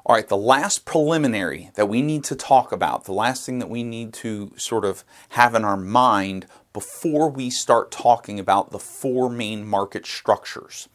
All right, the last preliminary that we need to talk about, the last thing that we need to sort of have in our mind before we start talking about the four main market structures,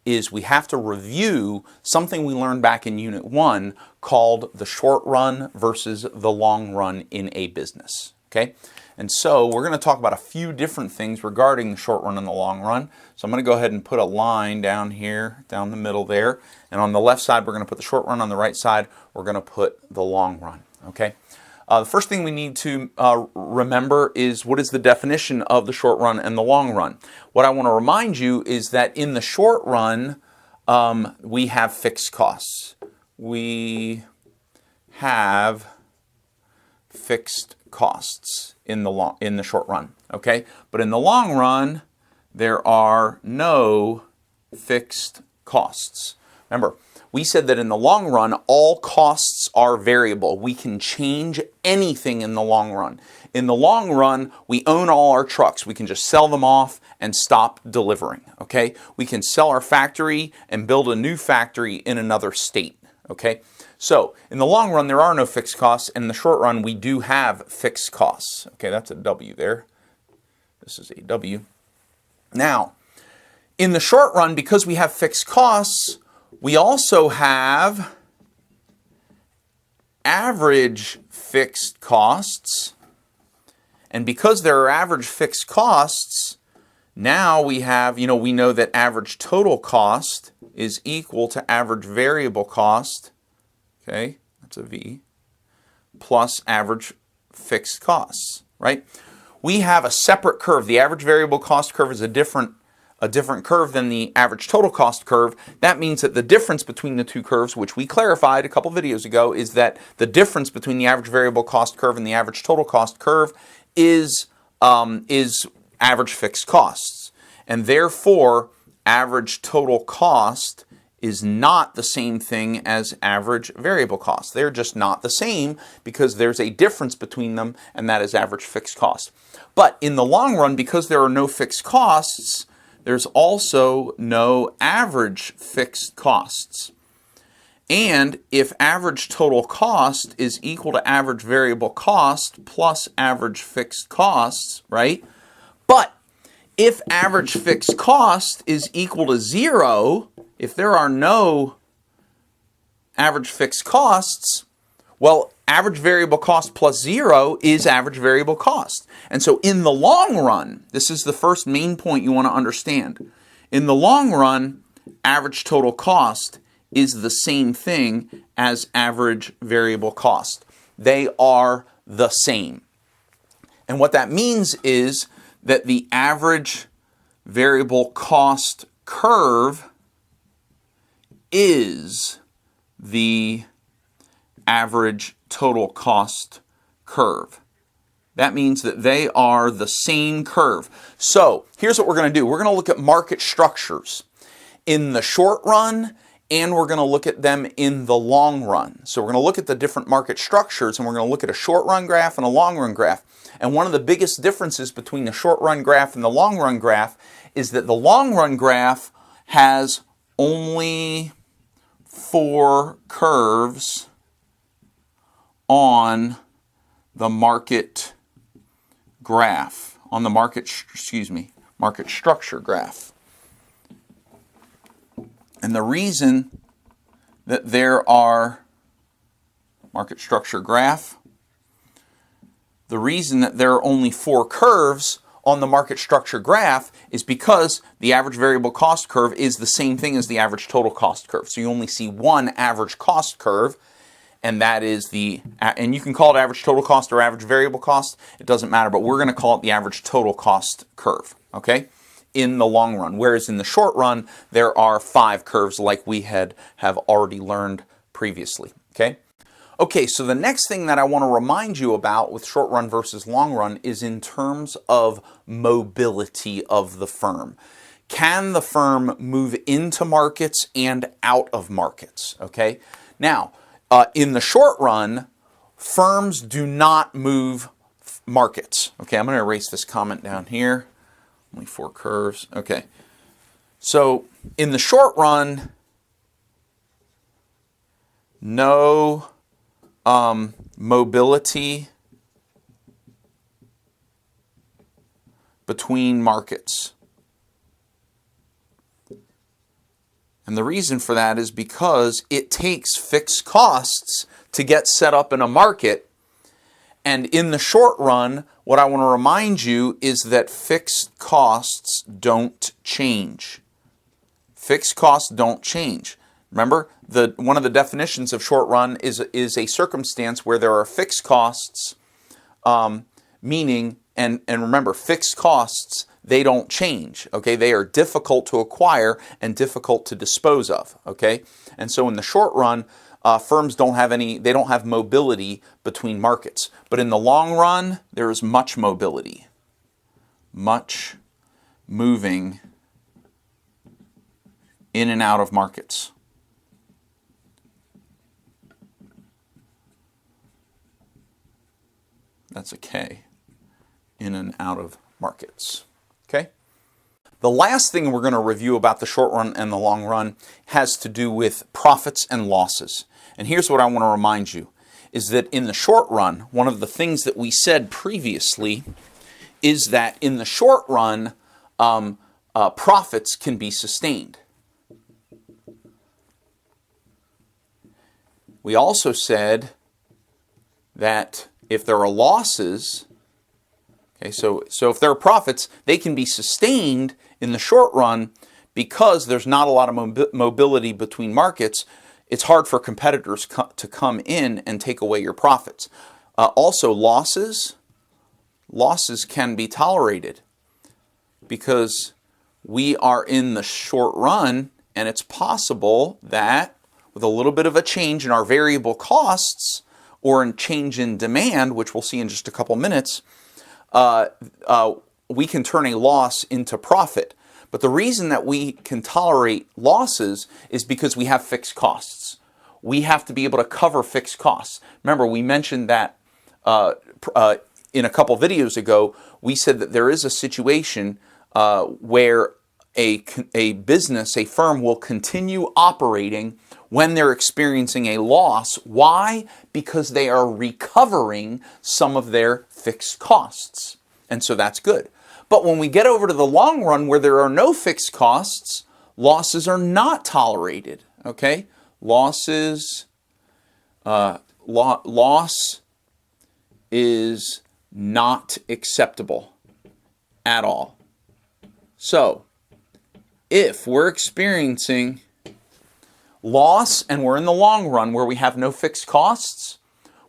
is we have to review something we learned back in Unit 1 called the short run versus the long run in a business. Okay? And so we're going to talk about a few different things regarding the short run and the long run. So I'm going to go ahead and put a line down here, down the middle there. And on the left side, we're going to put the short run. On the right side, we're going to put the long run. Okay? The first thing we need to remember is what is the definition of the short run and the long run. What I want to remind you is that in the short run, we have fixed costs. We have fixed costs in the short run, okay? But in the long run, there are no fixed costs. Remember, we said that in the long run, all costs are variable. We can change anything in the long run. In the long run, we own all our trucks. We can just sell them off and stop delivering, okay? We can sell our factory and build a new factory in another state, okay? So, in the long run, there are no fixed costs. In the short run, we do have fixed costs. Okay, that's a W there. This is a W. Now, in the short run, because we have fixed costs, we also have average fixed costs. And because there are average fixed costs, now we have, we know that average total cost is equal to average variable cost. Okay, that's a V, plus average fixed costs, right? We have a separate curve. The average variable cost curve is a different curve than the average total cost curve. That means that the difference between the two curves, which we clarified a couple videos ago, is that the difference between the average variable cost curve and the average total cost curve is average fixed costs. And therefore, average total cost is not the same thing as average variable cost. They're just not the same because there's a difference between them, and that is average fixed cost. But in the long run, because there are no fixed costs, there's also no average fixed costs. And if average total cost is equal to average variable cost plus average fixed costs, right? But if average fixed cost is equal to 0, if there are no average fixed costs, well, average variable cost plus 0 is average variable cost. And so in the long run, this is the first main point you want to understand. In the long run, average total cost is the same thing as average variable cost. They are the same. And what that means is that the average variable cost curve is the average total cost curve. That means that they are the same curve. So here's what we're going to do. We're going to look at market structures in the short run, and we're going to look at them in the long run. So we're going to look at the different market structures, and we're going to look at a short run graph and a long run graph. And one of the biggest differences between the short run graph and the long run graph is that the long run graph has only 4 curves on the market graph, on the market structure graph. And the reason that there are market structure graph, the reason that there are only 4 curves on the market structure graph is because the average variable cost curve is the same thing as the average total cost curve. So you only see one average cost curve, and that is and you can call it average total cost or average variable cost. It doesn't matter, but we're going to call it the average total cost curve, okay, in the long run. Whereas in the short run, there are 5 curves like we have already learned previously, okay? Okay, so the next thing that I want to remind you about with short run versus long run is in terms of mobility of the firm. Can the firm move into markets and out of markets? Okay, now in the short run, firms do not move markets. Okay, I'm going to erase this comment down here. Only 4 curves. Okay, so in the short run, no mobility between markets. And the reason for that is because it takes fixed costs to get set up in a market. And in the short run, what I want to remind you is that fixed costs don't change. Fixed costs don't change. Remember, one of the definitions of short run is a circumstance where there are fixed costs, meaning, and remember, fixed costs, they don't change, okay? They are difficult to acquire and difficult to dispose of, okay? And so in the short run, firms don't have mobility between markets. But in the long run, there is much mobility, much moving in and out of markets. That's a K, in and out of markets. Okay? The last thing we're going to review about the short run and the long run has to do with profits and losses. And here's what I want to remind you, is that in the short run, one of the things that we said previously is that in the short run, profits can be sustained. We also said that if there are losses, okay, so if there are profits, they can be sustained in the short run because there's not a lot of mobility between markets. It's hard for competitors to come in and take away your profits. Also, losses can be tolerated because we are in the short run, and it's possible that with a little bit of a change in our variable costs or a change in demand, which we'll see in just a couple minutes, we can turn a loss into profit. But the reason that we can tolerate losses is because we have fixed costs. We have to be able to cover fixed costs. Remember, we mentioned that in a couple videos ago, we said that there is a situation where a business, a firm, will continue operating when they're experiencing a loss. Why? Because they are recovering some of their fixed costs. And so that's good. But when we get over to the long run where there are no fixed costs, losses are not tolerated. Okay? Loss is not acceptable at all. So, if we're experiencing loss and we're in the long run where we have no fixed costs,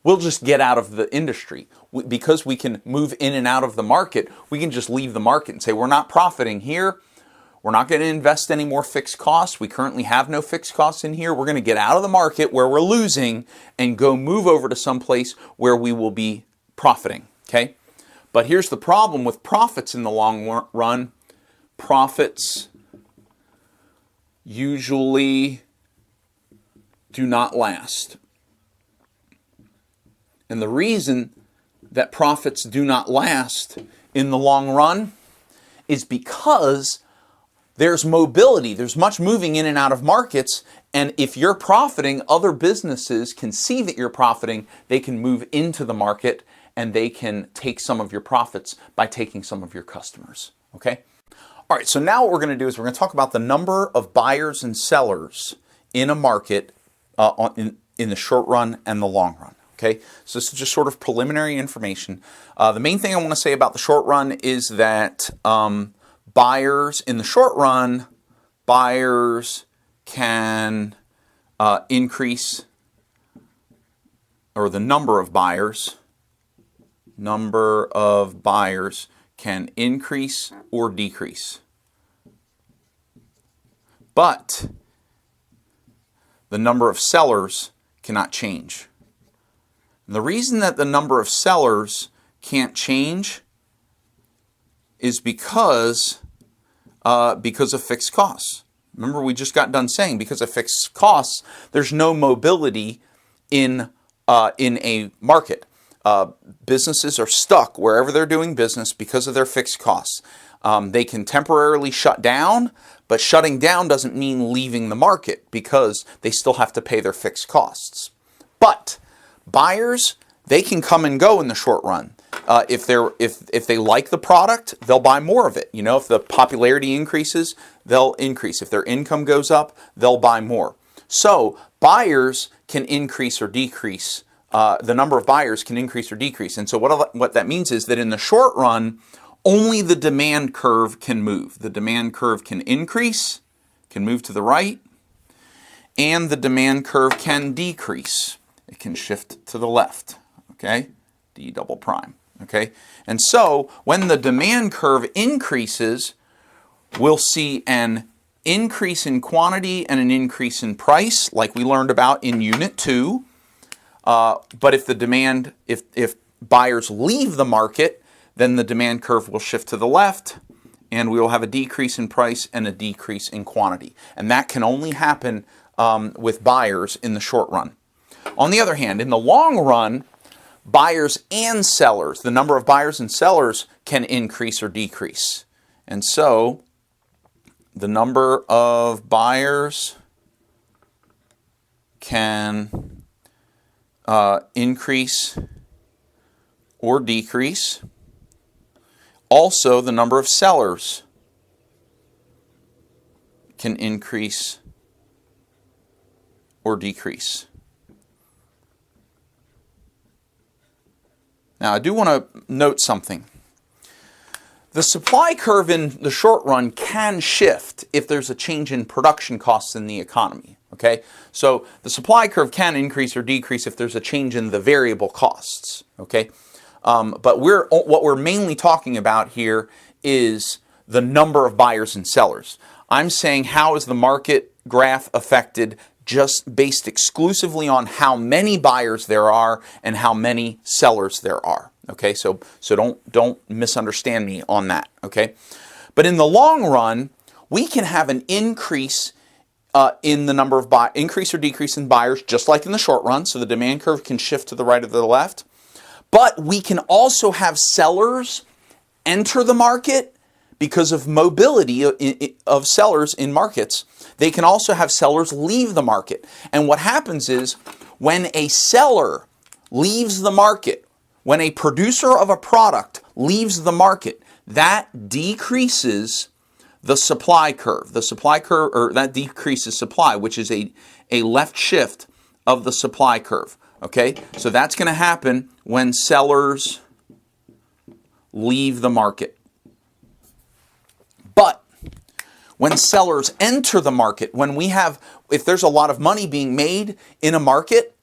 we'll just get out of the industry. Because we can move in and out of the market, we can just leave the market and say, we're not profiting here. We're not going to invest any more fixed costs. We currently have no fixed costs in here. We're going to get out of the market where we're losing and go move over to some place where we will be profiting. Okay? But here's the problem with profits in the long run. Profits usually do not last. And the reason that profits do not last in the long run is because there's mobility. There's much moving in and out of markets. And if you're profiting, other businesses can see that you're profiting. They can move into the market and they can take some of your profits by taking some of your customers. Okay? All right, so now what we're going to do is we're going to talk about the number of buyers and sellers in a market in the short run and the long run. Okay, so this is just sort of preliminary information. The main thing I want to say about the short run is that buyers in the short run, buyers can increase, or the number of buyers can increase or decrease. But the number of sellers cannot change. And the reason that the number of sellers can't change is because of fixed costs. Remember, we just got done saying because of fixed costs, there's no mobility in a market. Businesses are stuck wherever they're doing business because of their fixed costs. They can temporarily shut down, But shutting down doesn't mean leaving the market because they still have to pay their fixed costs. But buyers, they can come and go in the short run. If they like the product, they'll buy more of it. You know, if the popularity increases, they'll increase. If their income goes up, they'll buy more. So buyers can increase or decrease. The number of buyers can increase or decrease. And so what that means is that in the short run, only the demand curve can move. The demand curve can increase, can move to the right, and the demand curve can decrease. It can shift to the left, okay? D double prime, okay? And so when the demand curve increases, we'll see an increase in quantity and an increase in price, like we learned about in Unit 2. But if buyers leave the market, then the demand curve will shift to the left, and we will have a decrease in price and a decrease in quantity. And that can only happen with buyers in the short run. On the other hand, in the long run, buyers and sellers, the number of buyers and sellers can increase or decrease. And so the number of buyers can increase or decrease. Also, the number of sellers can increase or decrease. Now, I do want to note something. The supply curve in the short run can shift if there's a change in production costs in the economy. Okay? So the supply curve can increase or decrease if there's a change in the variable costs. Okay? But what we're mainly talking about here is the number of buyers and sellers. I'm saying how is the market graph affected just based exclusively on how many buyers there are and how many sellers there are. Okay, so don't misunderstand me on that. Okay, but in the long run, we can have an increase in the number of increase or decrease in buyers, just like in the short run. So the demand curve can shift to the right or the left. But we can also have sellers enter the market because of mobility of sellers in markets. They can also have sellers leave the market. And what happens is when a seller leaves the market, when a producer of a product leaves the market, that decreases the supply curve. The supply curve, or that decreases supply, which is a left shift of the supply curve. Okay, so that's going to happen when sellers leave the market. But when sellers enter the market, if there's a lot of money being made in a market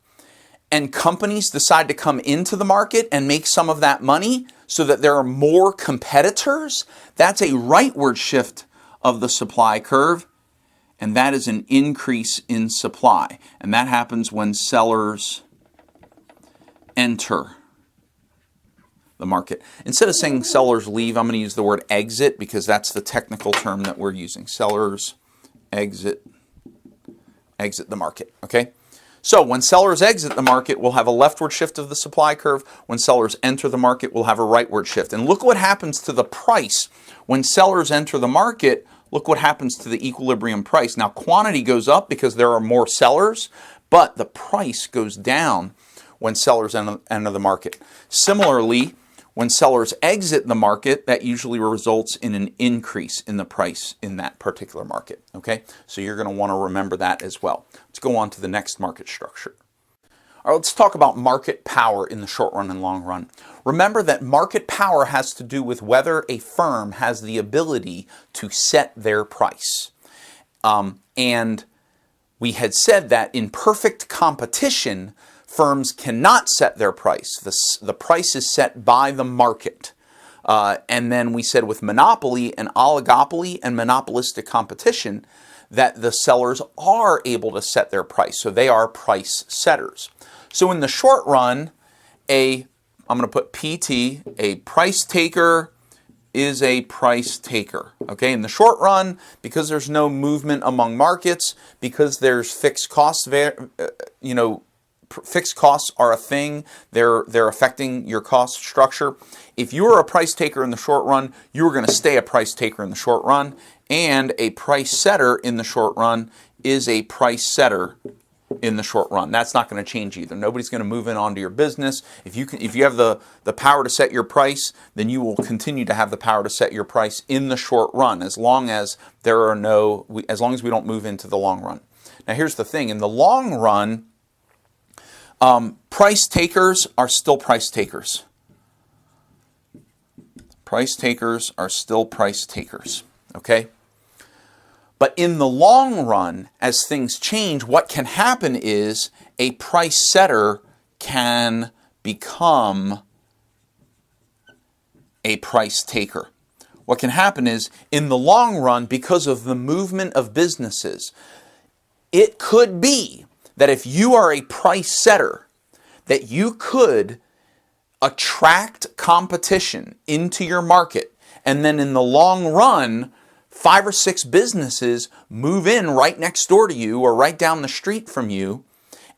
and companies decide to come into the market and make some of that money so that there are more competitors, that's a rightward shift of the supply curve, and that is an increase in supply. And that happens when sellers enter the market. Instead of saying sellers leave, I'm going to use the word exit because that's the technical term that we're using. Sellers exit the market. Okay? So when sellers exit the market, we'll have a leftward shift of the supply curve. When sellers enter the market, we'll have a rightward shift. And look what happens to the price. When sellers enter the market, look what happens to the equilibrium price. Now, quantity goes up because there are more sellers, but the price goes down when sellers enter the market. Similarly, when sellers exit the market, that usually results in an increase in the price in that particular market. Okay, so you're going to want to remember that as well. Let's go on to the next market structure. All right, let's talk about market power in the short run and long run. Remember that market power has to do with whether a firm has the ability to set their price. And we had said that in perfect competition, firms cannot set their price. The price is set by the market. And then we said with monopoly and oligopoly and monopolistic competition that the sellers are able to set their price. So they are price setters. So in the short run, I'm going to put PT, a price taker is a price taker. Okay, in the short run, because there's no movement among markets, because there's fixed costs, fixed costs are a thing. They're affecting your cost structure. If you're a price taker in the short run, you're going to stay a price taker in the short run, and a price setter in the short run is a price setter in the short run. That's not going to change either. Nobody's going to move in onto your business. If you have the power to set your price, then you will continue to have the power to set your price in the short run, as long as we don't move into the long run. Now here's the thing: in the long run, price takers are still price takers. Price takers are still price takers. Okay? But in the long run, as things change, what can happen is a price setter can become a price taker. What can happen is, in the long run, because of the movement of businesses, it could be that if you are a price setter, that you could attract competition into your market, and then in the long run, 5 or 6 businesses move in right next door to you or right down the street from you,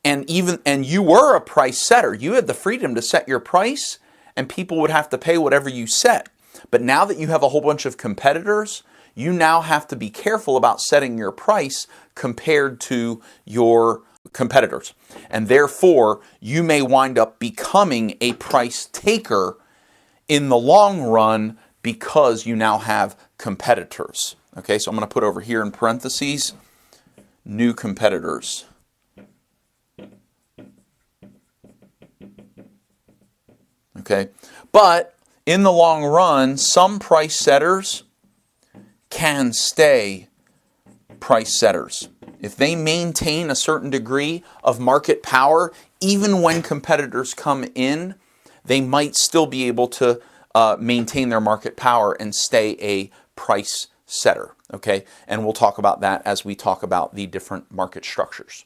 and you were a price setter. You had the freedom to set your price, and people would have to pay whatever you set. But now that you have a whole bunch of competitors, you now have to be careful about setting your price compared to your competitors. And therefore, you may wind up becoming a price taker in the long run because you now have competitors. Okay, so I'm going to put over here in parentheses, new competitors. Okay, but in the long run, some price setters can stay price setters. If they maintain a certain degree of market power, even when competitors come in, they might still be able to maintain their market power and stay a price setter. Okay, and we'll talk about that as we talk about the different market structures.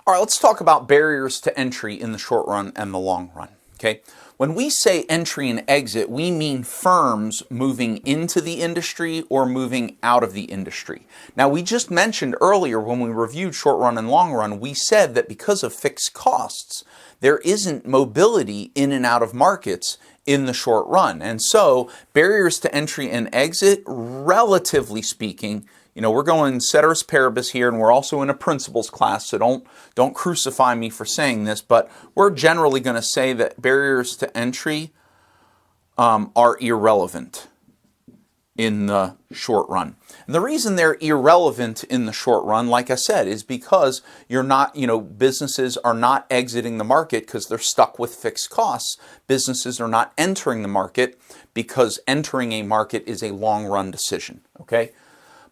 All right, let's talk about barriers to entry in the short run and the long run. Okay, when we say entry and exit, we mean firms moving into the industry or moving out of the industry. Now, we just mentioned earlier when we reviewed short run and long run, we said that because of fixed costs, there isn't mobility in and out of markets in the short run. And so barriers to entry and exit, relatively speaking, we're going ceteris paribus here, and we're also in a principles class, so don't crucify me for saying this, but we're generally going to say that barriers to entry are irrelevant in the short run. And the reason they're irrelevant in the short run, like I said, is because businesses are not exiting the market because they're stuck with fixed costs. Businesses are not entering the market because entering a market is a long run decision, okay?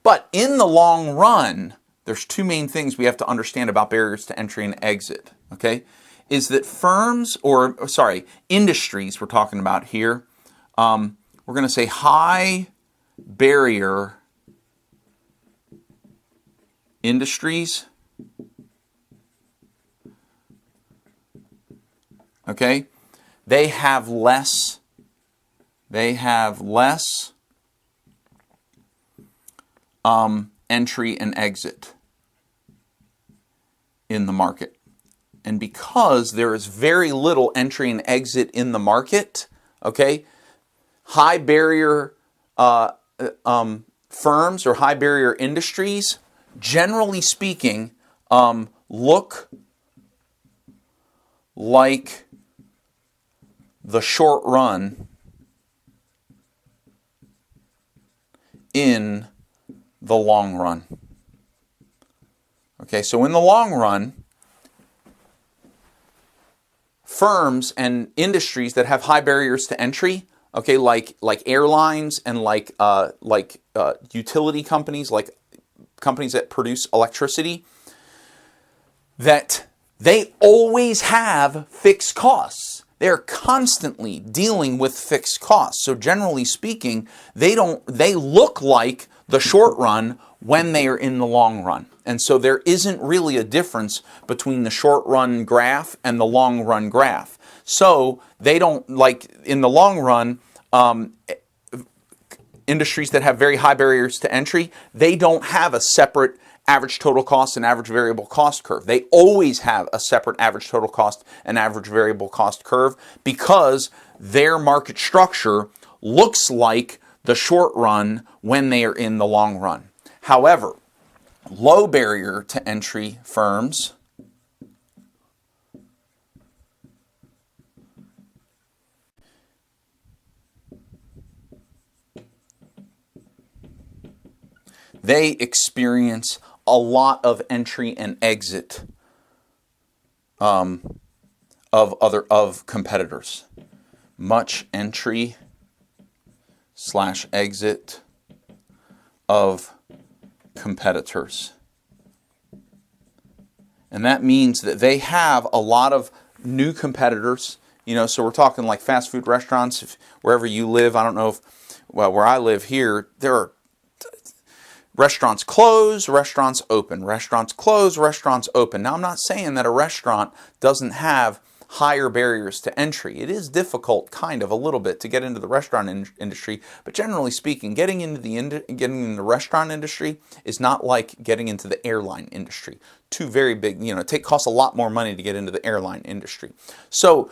But in the long run, there's 2 main things we have to understand about barriers to entry and exit, okay? Is that industries we're talking about here, we're going to say high barrier industries, okay? They have less entry and exit in the market. And because there is very little entry and exit in the market, okay, high barrier firms or high barrier industries, generally speaking, look like the short run in the long run. Okay, so in the long run, firms and industries that have high barriers to entry, okay, like airlines and like utility companies, like companies that produce electricity, that they always have fixed costs. They're constantly dealing with fixed costs. So generally speaking, they look like the short run when they are in the long run. And so there isn't really a difference between the short run graph and the long run graph. So they don't, like in the long run, industries that have very high barriers to entry, they don't have a separate average total cost and average variable cost curve. They always have a separate average total cost and average variable cost curve because their market structure looks like the short run when they are in the long run. However, low barrier to entry firms they experience a lot of entry and exit of competitors. Much entry / exit of competitors. And that means that they have a lot of new competitors. So we're talking like fast food restaurants, wherever you live. I don't know if, well, where I live here, there are restaurants close, restaurants open, restaurants close, restaurants open. Now, I'm not saying that a restaurant doesn't have higher barriers to entry. It is difficult, kind of, a little bit, to get into the restaurant industry, but generally speaking, getting into the restaurant industry is not like getting into the airline industry. Two very big, it costs a lot more money to get into the airline industry. So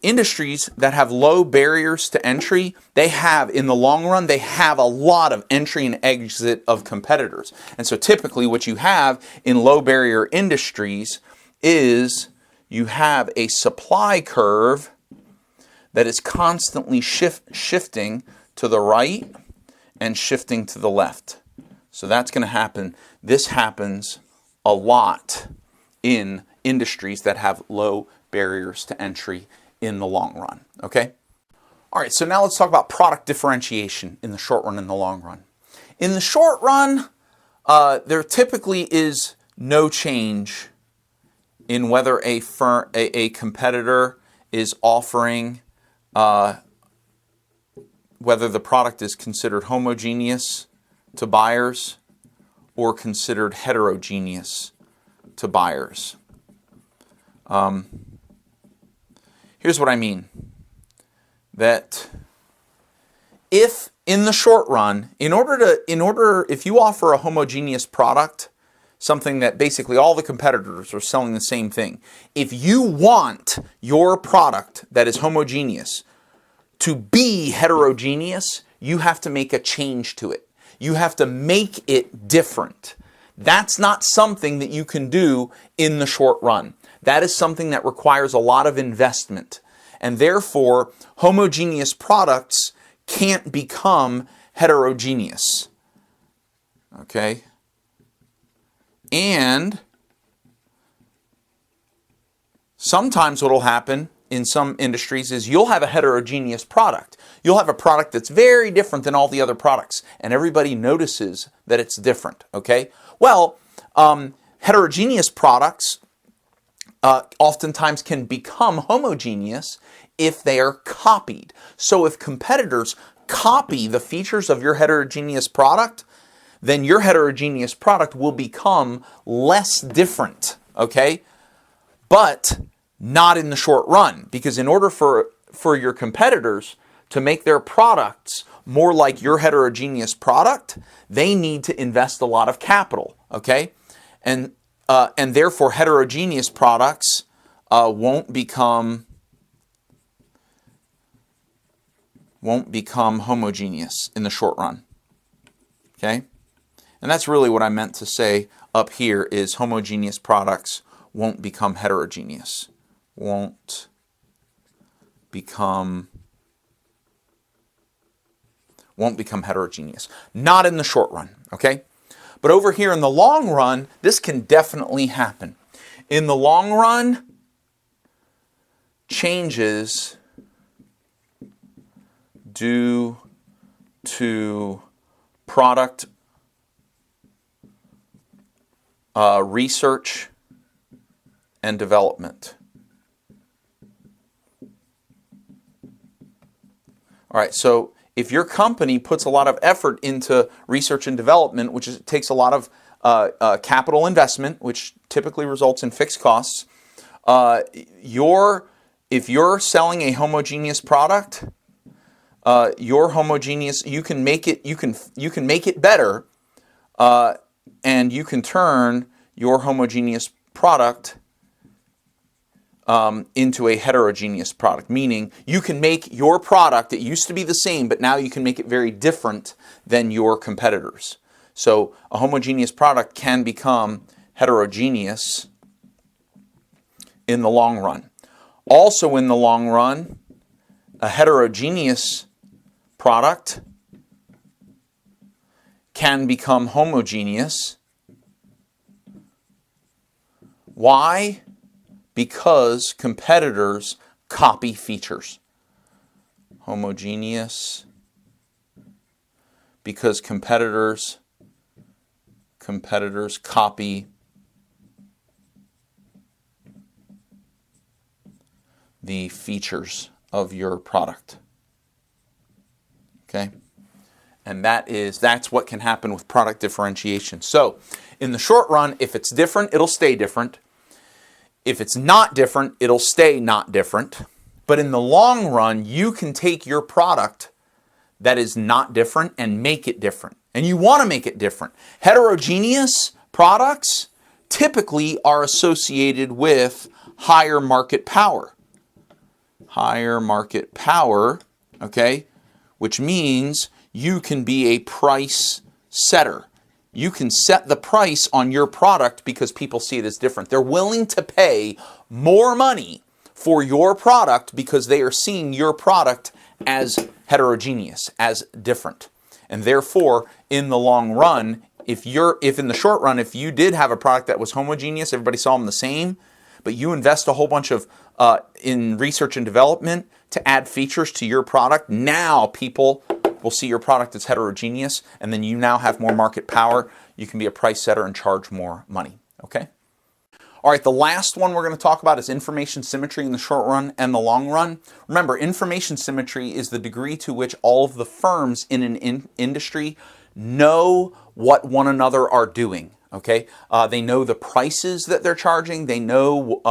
industries that have low barriers to entry, they have, in the long run, they have a lot of entry and exit of competitors. And so typically what you have in low barrier industries is you have a supply curve that is constantly shifting to the right and shifting to the left. So that's going to happen. This happens a lot in industries that have low barriers to entry in the long run. Okay? All right, so now let's talk about product differentiation in the short run and the long run. In the short run, there typically is no change in whether a competitor is offering, whether the product is considered homogeneous to buyers or considered heterogeneous to buyers. Here's what I mean. That if in the short run, if you offer a homogeneous product, something that basically all the competitors are selling the same thing, if you want your product that is homogeneous to be heterogeneous, you have to make a change to it. You have to make it different. That's not something that you can do in the short run. That is something that requires a lot of investment. And therefore, homogeneous products can't become heterogeneous. Okay? And sometimes what will happen in some industries is you'll have a heterogeneous product. You'll have a product that's very different than all the other products, and everybody notices that it's different. Okay? Well, heterogeneous products oftentimes can become homogeneous if they are copied. So if competitors copy the features of your heterogeneous product, then your heterogeneous product will become less different, okay? But not in the short run, because in order for your competitors to make their products more like your heterogeneous product, they need to invest a lot of capital, okay? And therefore heterogeneous products won't become homogeneous in the short run, okay? And that's really what I meant to say up here is homogeneous products won't become heterogeneous. Won't become heterogeneous. Not in the short run, okay? But over here in the long run, this can definitely happen. In the long run, changes due to product research and development. All right, so if your company puts a lot of effort into research and development, takes a lot of capital investment, which typically results in fixed costs, if you're selling a homogeneous product, you can make it better and you can turn your homogeneous product into a heterogeneous product, meaning you can make your product, it used to be the same, but now you can make it very different than your competitors. So a homogeneous product can become heterogeneous in the long run. Also in the long run, a heterogeneous product can become homogeneous. Why? Because competitors copy features. Homogeneous because competitors copy the features of your product. Okay? And that's what can happen with product differentiation. So, in the short run, if it's different, it'll stay different. If it's not different, it'll stay not different. But in the long run, you can take your product that is not different and make it different. And you want to make it different. Heterogeneous products typically are associated with higher market power. Higher market power, okay, which means you can be a price setter. You can set the price on your product because people see it as different. They're willing to pay more money for your product because they are seeing your product as heterogeneous, as different. And therefore, in the long run, if in the short run, if you did have a product that was homogeneous, everybody saw them the same, but you invest a whole bunch of in research and development to add features to your product, now people will see your product as heterogeneous, and then you now have more market power. You can be a price setter and charge more money. Okay? All right, the last one we're going to talk about is information symmetry in the short run and the long run. Remember, information symmetry is the degree to which all of the firms in an industry know what one another are doing. Okay, they know the prices that they're charging. They know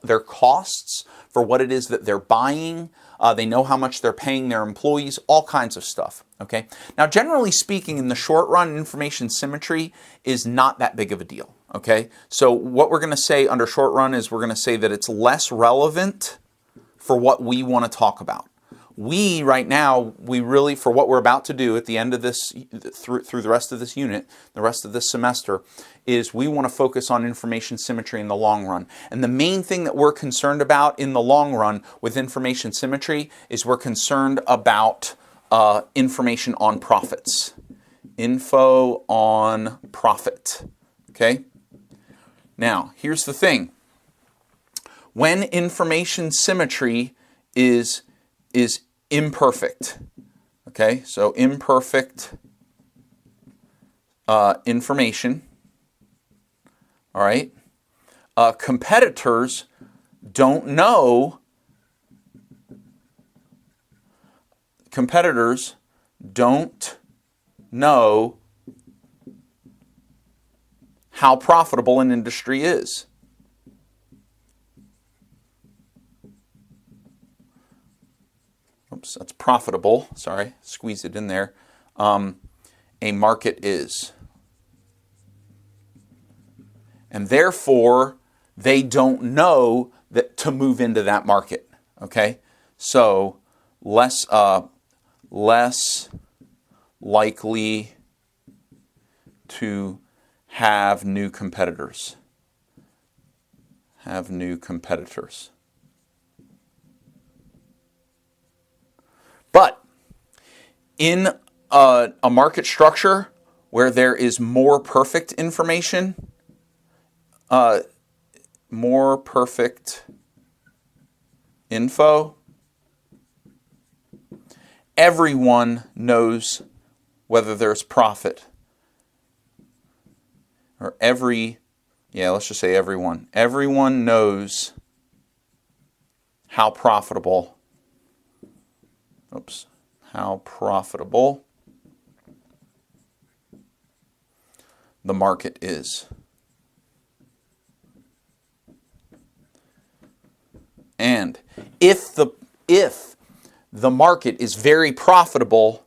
their costs for what it is that they're buying. They know how much they're paying their employees, all kinds of stuff. Okay. Now, generally speaking, in the short run, information symmetry is not that big of a deal. Okay. So what we're going to say under short run is we're going to say that it's less relevant for what we want to talk about. We right now, for what we're about to do at the end of this, through the rest of this unit, the rest of this semester, is we want to focus on information symmetry in the long run. And the main thing that we're concerned about in the long run with information symmetry is we're concerned about information on profits. Info on profit. Okay? Now, here's the thing. When information symmetry is imperfect. Okay, so imperfect information. All right, competitors don't know. Competitors don't know how profitable an industry is. Oops, that's profitable. Sorry, squeeze it in there. A market is. And therefore, they don't know that to move into that market. Okay? So, less likely to have new competitors. Have new competitors. But in a market structure where there is more perfect information, more perfect info, everyone knows whether there's profit. Or let's just say everyone. Everyone knows how profitable the market is. And if the market is very profitable,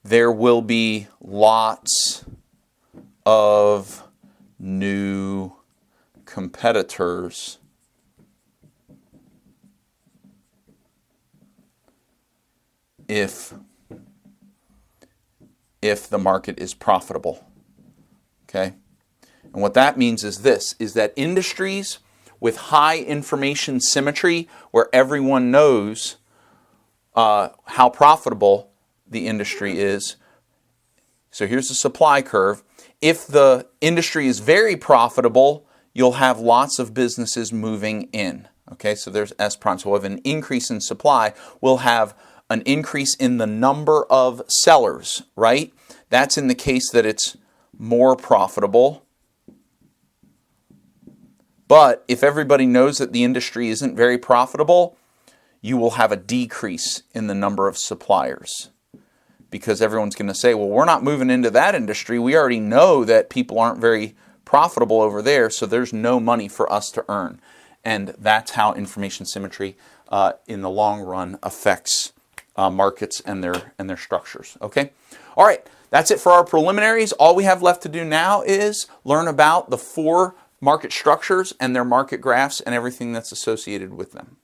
there will be lots of new competitors if the market is profitable. Okay? And what that means is this, is that industries with high information symmetry, where everyone knows how profitable the industry is. So here's the supply curve. If the industry is very profitable, you'll have lots of businesses moving in. Okay, so there's S prime. So we'll have an increase in supply. We'll have an increase in the number of sellers, right? That's in the case that it's more profitable. But if everybody knows that the industry isn't very profitable, you will have a decrease in the number of suppliers. Because everyone's going to say, well, we're not moving into that industry. We already know that people aren't very profitable over there, so there's no money for us to earn. And that's how information symmetry in the long run affects markets and their structures. Okay? All right, that's it for our preliminaries. All we have left to do now is learn about the 4 market structures and their market graphs and everything that's associated with them.